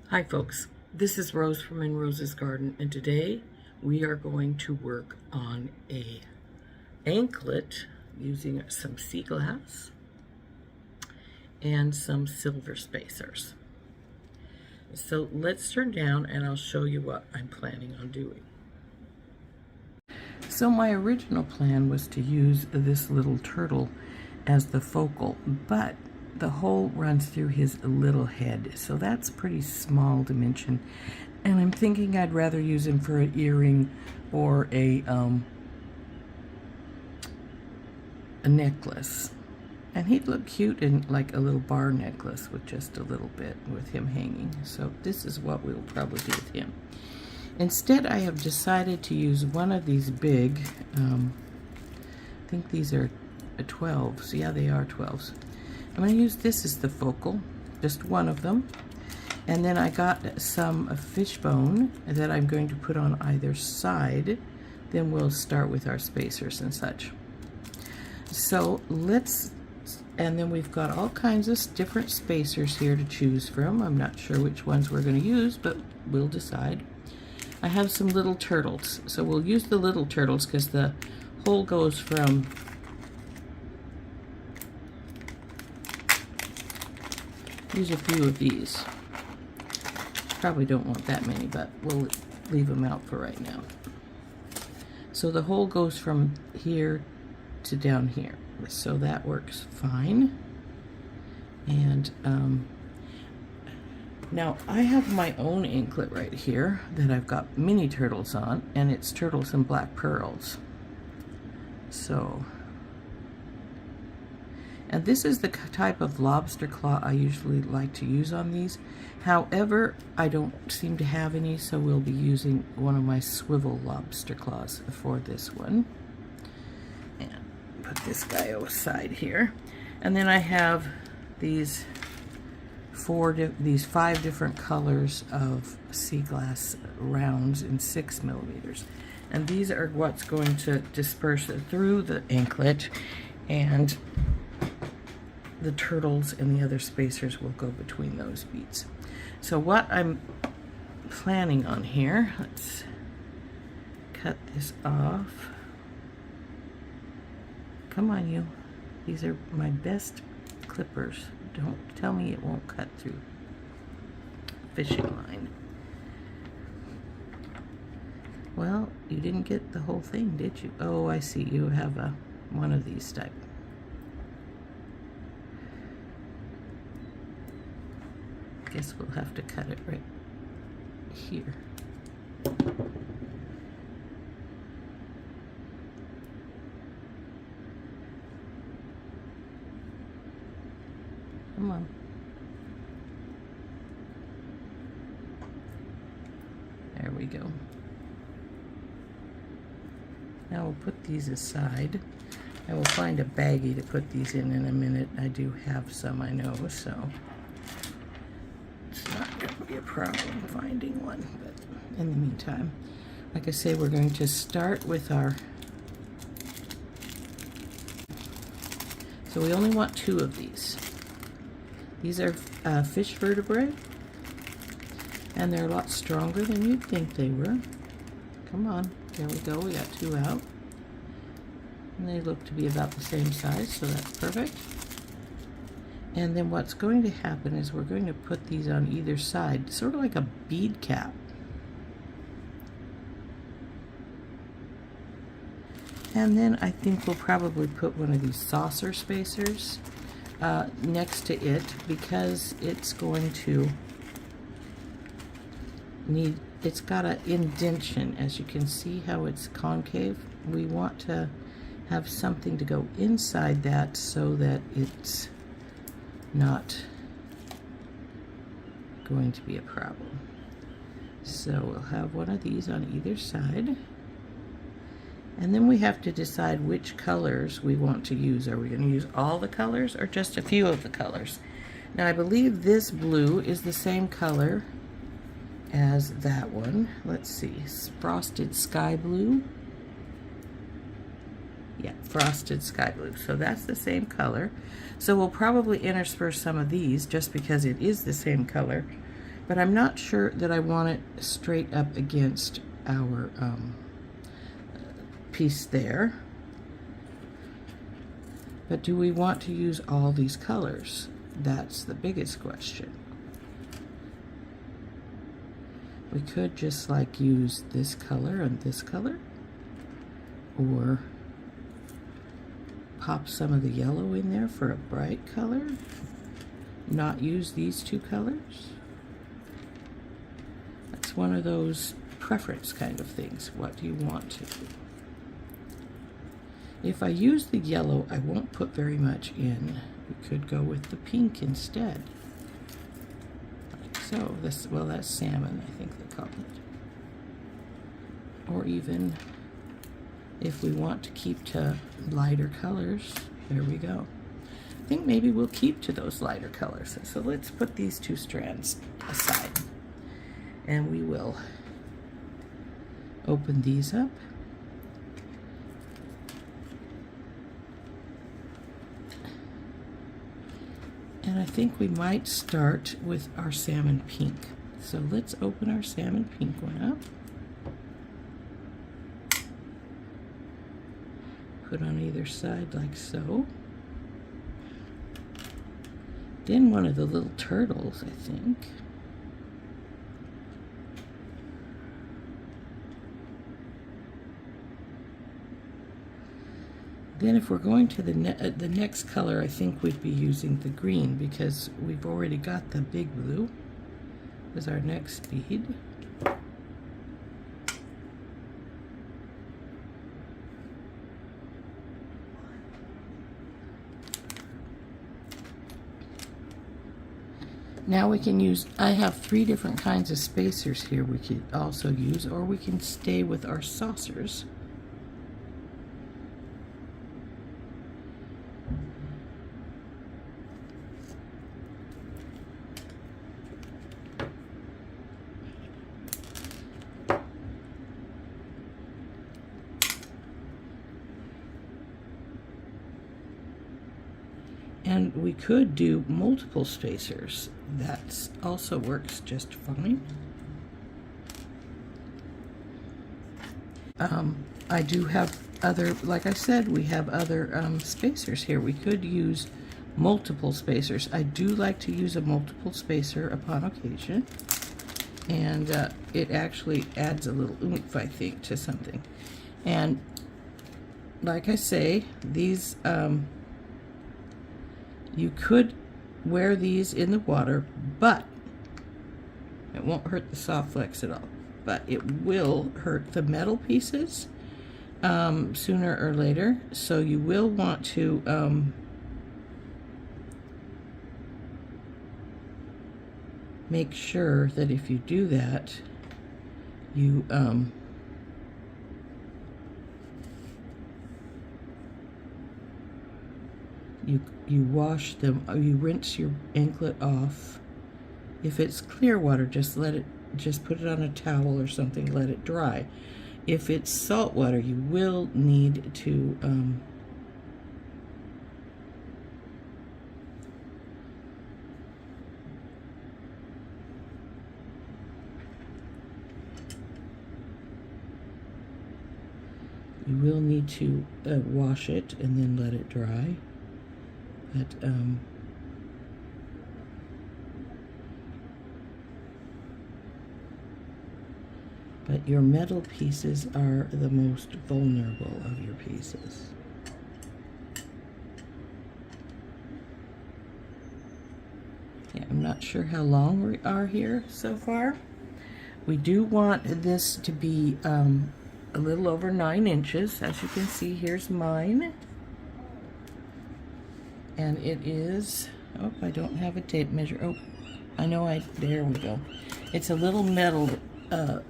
Hi folks, this is Rose from In Rose's Garden, and today we are going to work on a anklet using some sea glass and some silver spacers. So let's turn down and I'll show you what I'm planning on doing. So my original plan was to use this little turtle as the focal, but the hole runs through his little head, so that's pretty small dimension, and I'm thinking I'd rather use him for an earring or a necklace, and he'd look cute in like a little bar necklace with just a little bit with him hanging. So this is what we'll probably do with him. Instead, I have decided to use one of these big, I think these are 12s. Yeah, they are 12s. I'm going to use this as the focal, just one of them. And then I got some fishbone that I'm going to put on either side. Then we'll start with our spacers and such. So and then we've got all kinds of different spacers here to choose from. I'm not sure which ones we're going to use, but we'll decide. I have some little turtles, so we'll use the little turtles because the hole goes from use a few of these. Probably don't want that many, but we'll leave them out for right now. So the hole goes from here to down here, so that works fine. And now I have my own anklet right here that I've got mini turtles on, and it's turtles and black pearls. So, and this is the type of lobster claw I usually like to use on these. However, I don't seem to have any, so we'll be using one of my swivel lobster claws for this one. And put this guy aside here. And then I have these 5 different colors of sea glass rounds in 6 millimeters. And these are what's going to disperse through the anklet, and the turtles and the other spacers will go between those beads. So what I'm planning on here, let's cut this off. Come on, you. These are my best clippers. Don't tell me it won't cut through fishing line. Well, you didn't get the whole thing, did you? Oh, I see. You have one of these type. Guess we'll have to cut it right here. Come on. There we go. Now we'll put these aside. I will find a baggie to put these in a minute. I do have some, I know, so it's not going to be a problem finding one. But in the meantime, like I say, we're going to start with our, so we only want 2 of these. These are fish vertebrae, and they're a lot stronger than you'd think they were. Come on, there we go, we got 2 out. And they look to be about the same size, so that's perfect. And then what's going to happen is we're going to put these on either side, sort of like a bead cap. And then I think we'll probably put one of these saucer spacers next to it, because it's going to need, it's got an indentation. As you can see how it's concave, we want to have something to go inside that so that it's not going to be a problem. So we'll have one of these on either side. And then we have to decide which colors we want to use. Are we going to use all the colors or just a few of the colors? Now I believe this blue is the same color as that one. Let's see, frosted sky blue. Yeah, frosted sky blue. So that's the same color. So we'll probably intersperse some of these just because it is the same color. but I'm not sure that I want it straight up against our piece there. But do we want to use all these colors? That's the biggest question. We could just like use this color and this color, or pop some of the yellow in there for a bright color, not use these two colors. That's one of those preference kind of things. What do you want to do? If I use the yellow, I won't put very much in. We could go with the pink instead. Like so. This, well, that's salmon, I think they call it. Or even if we want to keep to lighter colors, there we go. I think maybe we'll keep to those lighter colors. So let's put these two strands aside, and we will open these up. And I think we might start with our salmon pink. So let's open our salmon pink one up. Put on either side like so. Then one of the little turtles, I think. Then if we're going to the next color, I think we'd be using the green, because we've already got the big blue as our next bead. Now we can use, I have 3 different kinds of spacers here we could also use, or we can stay with our saucers. And we could do multiple spacers. That also works just fine. I do have other, like I said, we have other spacers here. We could use multiple spacers. I do like to use a multiple spacer upon occasion. And it actually adds a little oomph, I think, to something. And like I say, these, you could wear these in the water, but it won't hurt the SoftFlex at all. But it will hurt the metal pieces sooner or later. So you will want to make sure that if you do that, you you wash them, you rinse your anklet off. If it's clear water, just put it on a towel or something, let it dry. If it's salt water, you will need to wash it and then let it dry. But your metal pieces are the most vulnerable of your pieces. Yeah, I'm not sure how long we are here so far. We do want this to be a little over 9 inches. As you can see, here's mine. And it is, oh, I don't have a tape measure. Oh, I know there we go. It's a little metal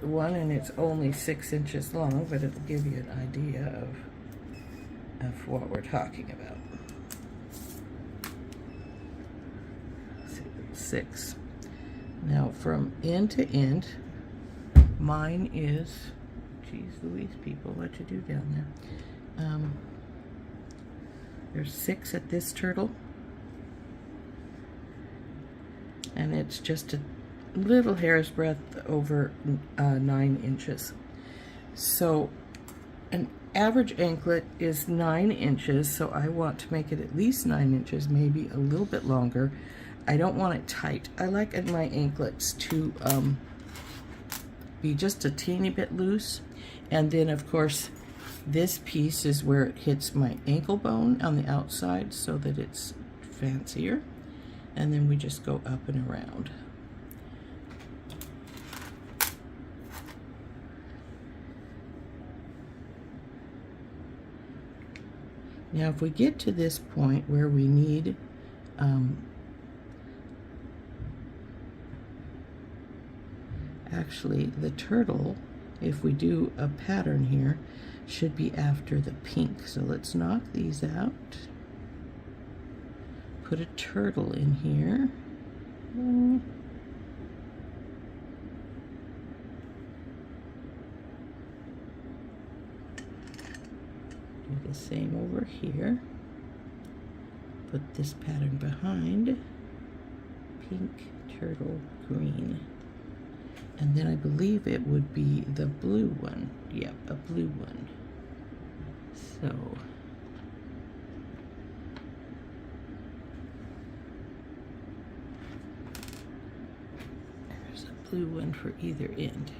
one, and it's only 6 inches long, but it'll give you an idea of what we're talking about. 6. Now from end to end, mine is, geez Louise, people, what you do down there? There's 6 at this turtle, and it's just a little hair's breadth over 9 inches. So an average anklet is 9 inches, so I want to make it at least 9 inches, maybe a little bit longer. I don't want it tight. I like my anklets to be just a teeny bit loose. And then, of course, this piece is where it hits my ankle bone on the outside so that it's fancier. And then we just go up and around. Now, if we get to this point where we need actually, the turtle, if we do a pattern here, should be after the pink. So let's knock these out. Put a turtle in here. Do the same over here. Put this pattern behind. Pink, turtle, green. And then I believe it would be the blue one. Yep, a blue one. So there's a blue one for either end.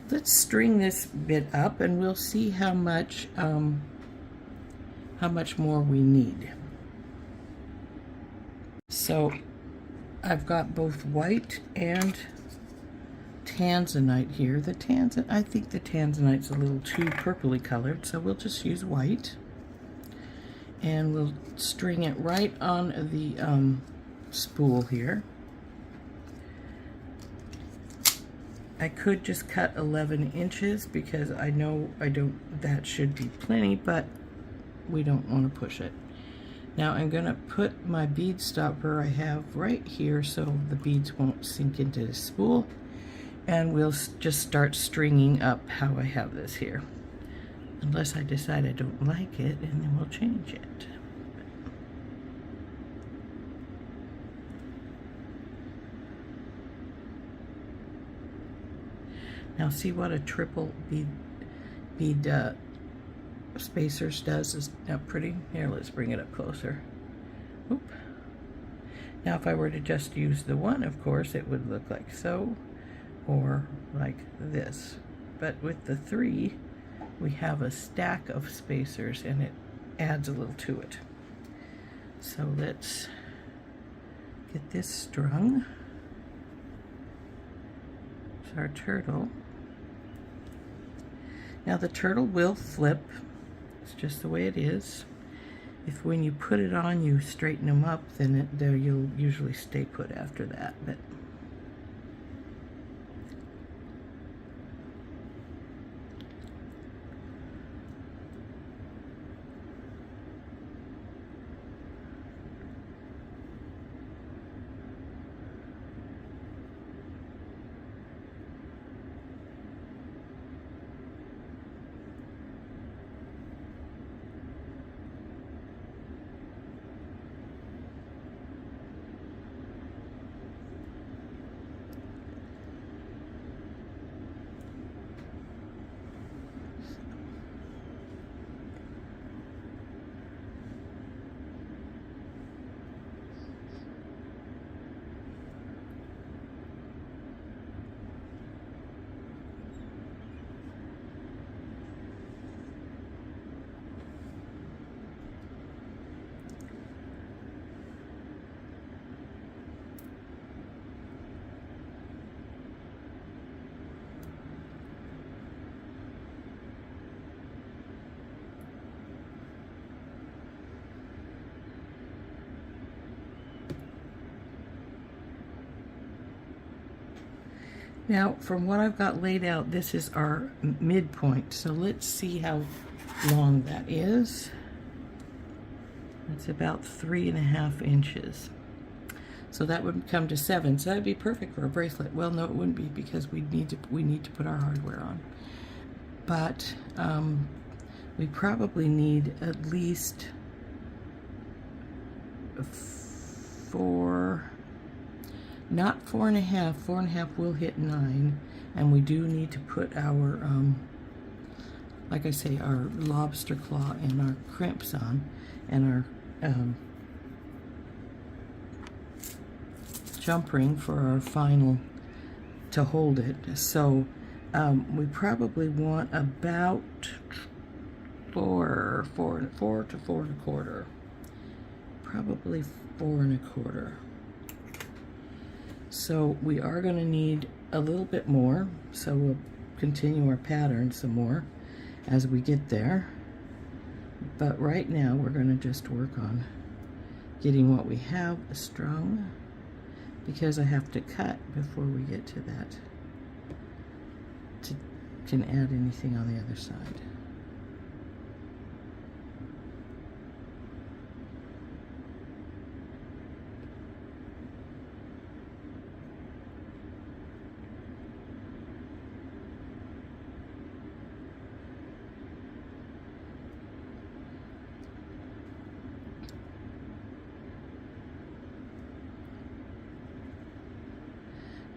Let's string this bit up and we'll see how much more we need. So I've got both white and tanzanite here. I think the tanzanite's a little too purpley colored, so we'll just use white. And we'll string it right on the spool here. I could just cut 11 inches because I know that should be plenty, but we don't want to push it. Now I'm going to put my bead stopper I have right here so the beads won't sink into the spool. And we'll just start stringing up how I have this here. Unless I decide I don't like it, and then we'll change it. Now see what a triple bead spacers does? Is that pretty? Here, let's bring it up closer. Oop. Now if I were to just use the one, of course, it would look like so. Or like this. But with the 3, we have a stack of spacers and it adds a little to it. So let's get this strung. It's our turtle. Now the turtle will flip. It's just the way it is. If when you put it on you straighten them up, then you'll usually stay put after that. But now, from what I've got laid out, this is our midpoint. So let's see how long that is. It's about 3.5 inches. So that would come to 7. So that'd be perfect for a bracelet. Well, no, it wouldn't be because we need to put our hardware on. But we probably need at least 4 not 4.5. 4.5 will hit 9, and we do need to put our, like I say, our lobster claw and our crimps on, and our jump ring for our final to hold it. So we probably want about 4 to 4.25. Probably 4.25. So we are going to need a little bit more, so we'll continue our pattern some more as we get there. But right now we're going to just work on getting what we have strung, because I have to cut before we get to that can add anything on the other side.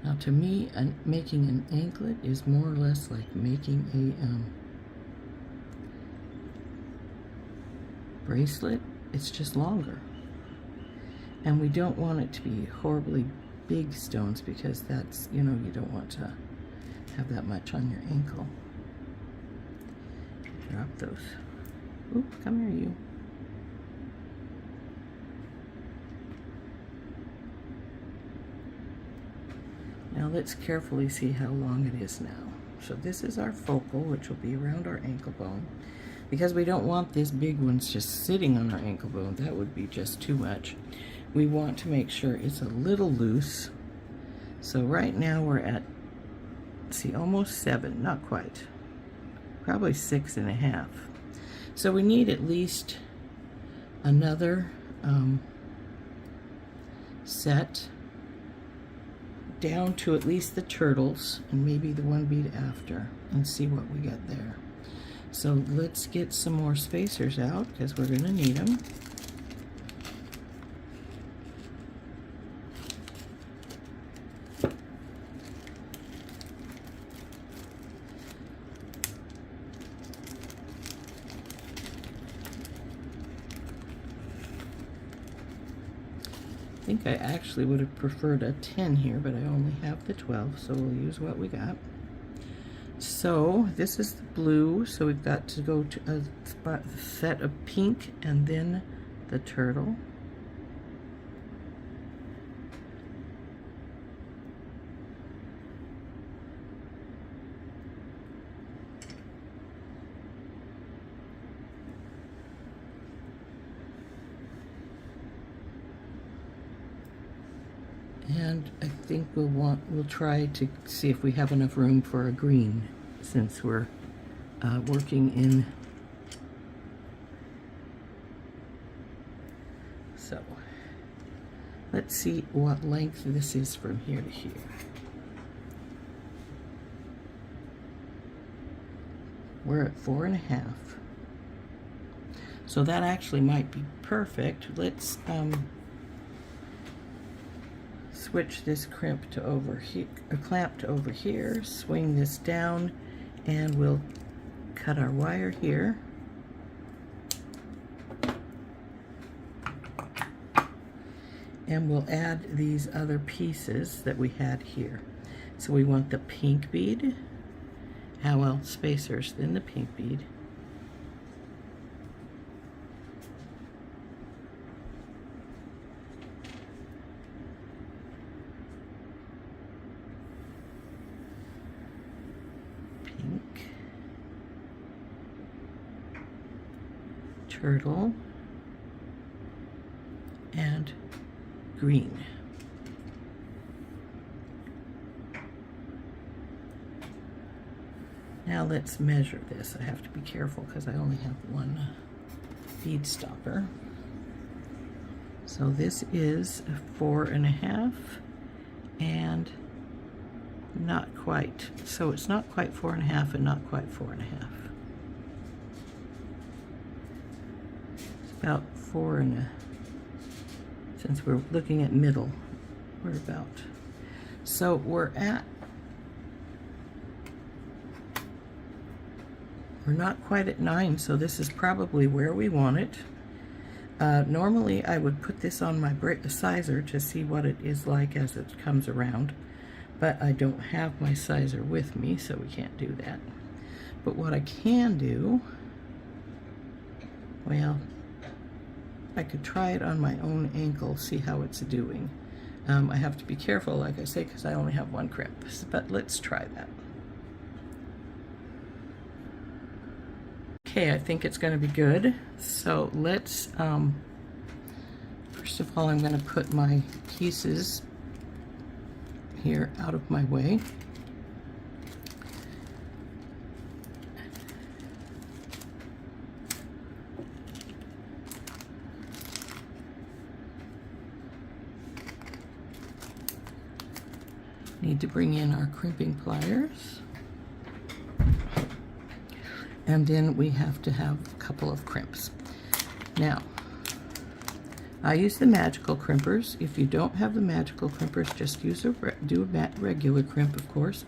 Now, to me, making an anklet is more or less like making a bracelet. It's just longer. And we don't want it to be horribly big stones, because that's, you know, you don't want to have that much on your ankle. Drop those. Oop, come here, you. Now let's carefully see how long it is now. So this is our focal, which will be around our ankle bone, because we don't want these big ones just sitting on our ankle bone. That would be just too much. We want to make sure it's a little loose. So right now we're at, see, almost 7, not quite, probably 6.5. So we need at least another set down to at least the turtles, and maybe the one bead after, and see what we get there. So let's get some more spacers out, because we're going to need them. I think I actually would have preferred a 10 here, but I only have the 12, so we'll use what we got. So this is the blue, so we've got to go to a set of pink and then the turtle. And I think we'll try to see if we have enough room for a green, since we're working in. So let's see what length this is from here to here. We're at 4.5. So that actually might be perfect. Let's switch this crimp to over here, a clamp to over here, swing this down, and we'll cut our wire here. And we'll add these other pieces that we had here. So we want the pink bead, spacers, then the pink bead. Turtle and green. Now let's measure this. I have to be careful because I only have one bead stopper. So this is 4.5 and not quite. So it's not quite 4.5 and not quite 4.5. About 4 and since we're looking at middle, we're about So we're not quite at 9, so this is probably where we want it. Normally I would put this on my sizer to see what it is like as it comes around, but I don't have my sizer with me, so we can't do that. But what I can do, well, I could try it on my own ankle, see how it's doing. I have to be careful, like I say, because I only have one crimp, but let's try that. Okay, I think it's going to be good. So let's, first of all, I'm going to put my pieces here out of my way. Need to bring in our crimping pliers. And then we have to have a couple of crimps. Now, I use the magical crimpers. If you don't have the magical crimpers, just use do a regular crimp, of course.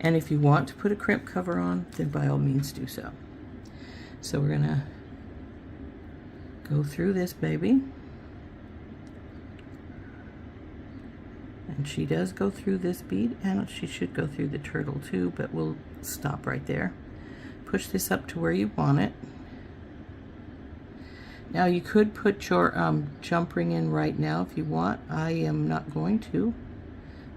And if you want to put a crimp cover on, then by all means do so. So we're gonna go through this baby. And she does go through this bead, and she should go through the turtle too, but we'll stop right there. Push this up to where you want it. Now you could put your jump ring in right now if you want. I am not going to,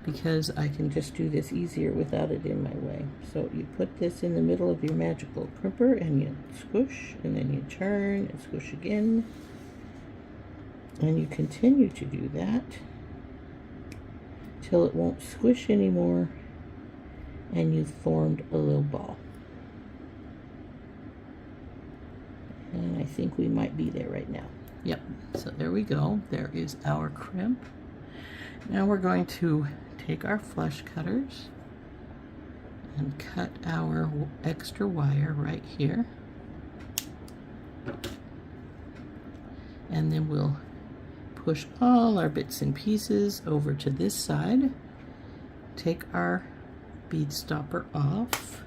because I can just do this easier without it in my way. So you put this in the middle of your magical crimper and you squish, and then you turn and squish again. And you continue to do that till it won't squish anymore and you've formed a little ball. And I think we might be there right now. Yep, so there we go. There is our crimp. Now we're going to take our flush cutters and cut our extra wire right here. And then we'll push all our bits and pieces over to this side. Take our bead stopper off.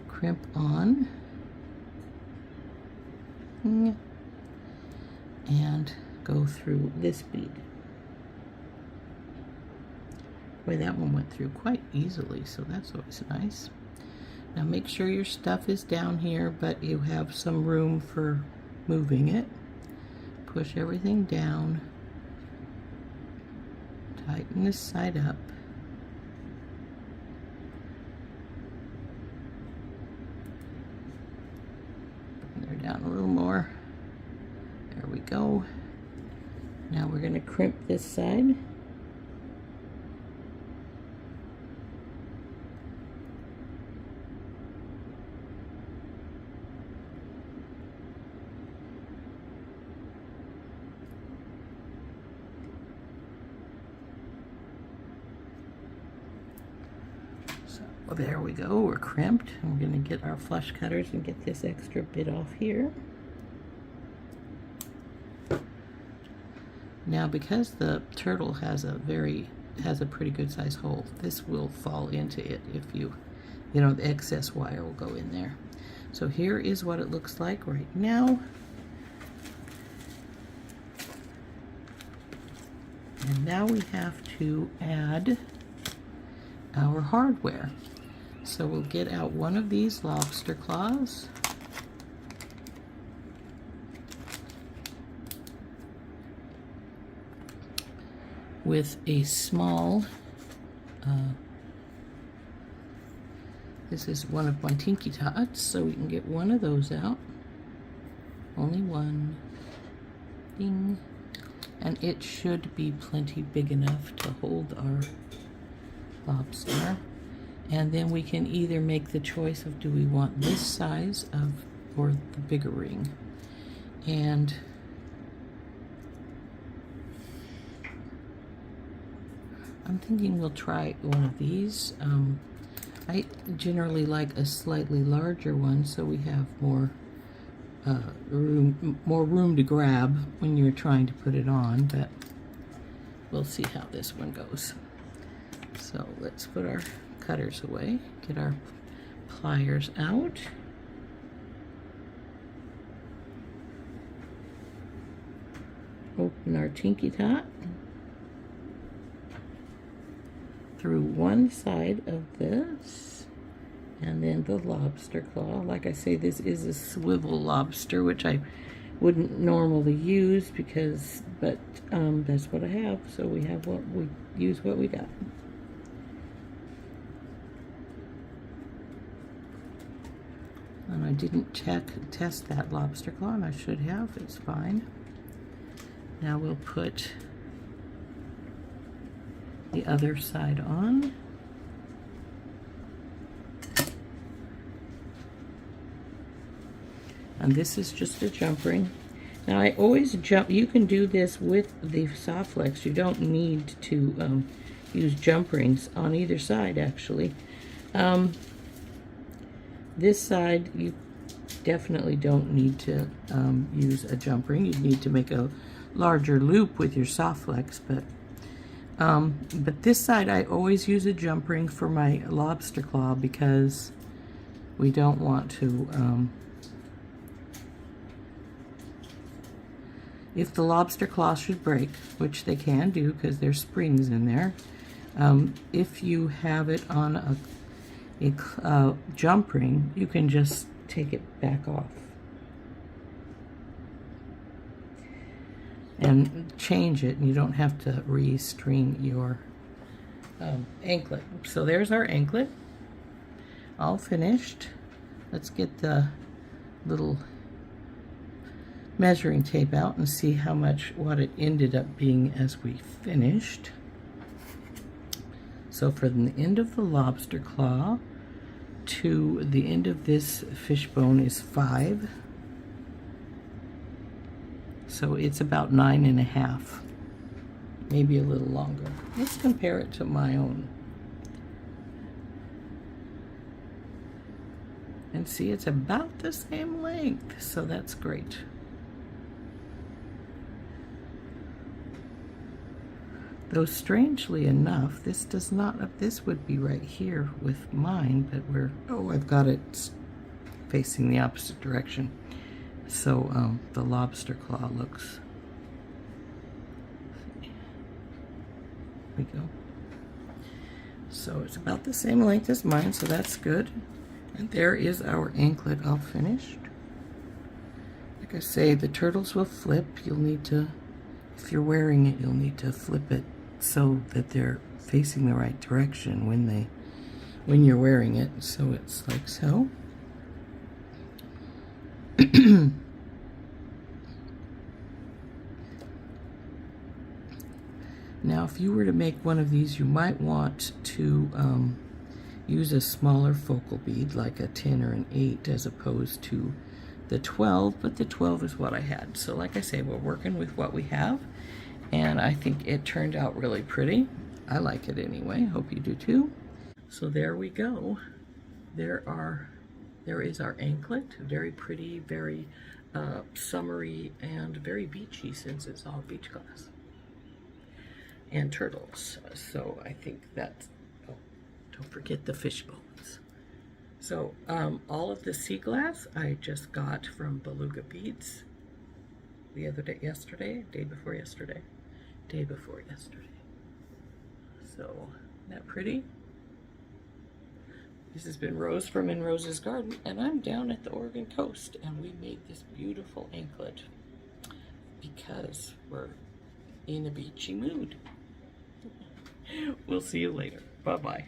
Crimp on. And go through this bead. Boy, that one went through quite easily, so that's always nice. Now make sure your stuff is down here, but you have some room for moving it. Push everything down. Tighten this side up. Down a little more. There we go. Now we're going to crimp this side. Well, there we go, we're crimped. And we're going to get our flush cutters and get this extra bit off here. Now, because the turtle has a pretty good size hole, this will fall into it if you know, the excess wire will go in there. So here is what it looks like right now. And now we have to add our hardware. So we'll get out one of these lobster claws. With a small, this is one of my Tinky Tots, so we can get one of those out. Only one. Ding. And it should be plenty big enough to hold our lobster. And then we can either make the choice of, do we want this size or the bigger ring. And I'm thinking we'll try one of these. I generally like a slightly larger one, so we have more room to grab when you're trying to put it on, but we'll see how this one goes. So let's put our cutters away, get our pliers out. Open our Tinky Tot through one side of this, and then the lobster claw. Like I say, this is a swivel lobster, which I wouldn't normally use because, but that's what I have. So we have use what we got. And I didn't test that lobster claw, and I should have. It's fine. Now we'll put the other side on. And this is just a jump ring. Now I always jump, you can do this with the SoftFlex. You don't need to use jump rings on either side, actually. This side, you definitely don't need to use a jump ring. You need to make a larger loop with your SoftFlex, but this side I always use a jump ring for my lobster claw because we don't want to, if the lobster claw should break, which they can do because there's springs in there, if you have it on a jump ring, you can just take it back off and change it, and you don't have to restring your anklet. So there's our anklet, all finished. Let's get the little measuring tape out and see what it ended up being as we finished. So from the end of the lobster claw to the end of this fishbone is 5. So it's about 9.5, maybe a little longer. Let's compare it to my own. And see, it's about the same length, so that's great. Though strangely enough, this does not, this would be right here with mine, but I've got it facing the opposite direction. So the lobster claw looks, there we go. So it's about the same length as mine, so that's good. And there is our anklet all finished. Like I say, the turtles will flip. You'll need to, if you're wearing it, you'll need to flip it so that they're facing the right direction when you're wearing it. So it's like so. Now if you were to make one of these, you might want to use a smaller focal bead, like a 10 or an 8 as opposed to the 12, but the 12 is what I had. So like I say, we're working with what we have, and I think it turned out really pretty. I like it anyway. Hope you do too. So there we go. There is our anklet. Very pretty, very summery, and very beachy since it's all beach glass and turtles. So I think that's, oh, don't forget the fish bones. So all of the sea glass I just got from Beluga Beads the other day, day before yesterday. So, isn't that pretty? This has been Rose from In Rose's Garden, and I'm down at the Oregon coast, and we made this beautiful anklet because we're in a beachy mood. We'll see you later. Bye-bye.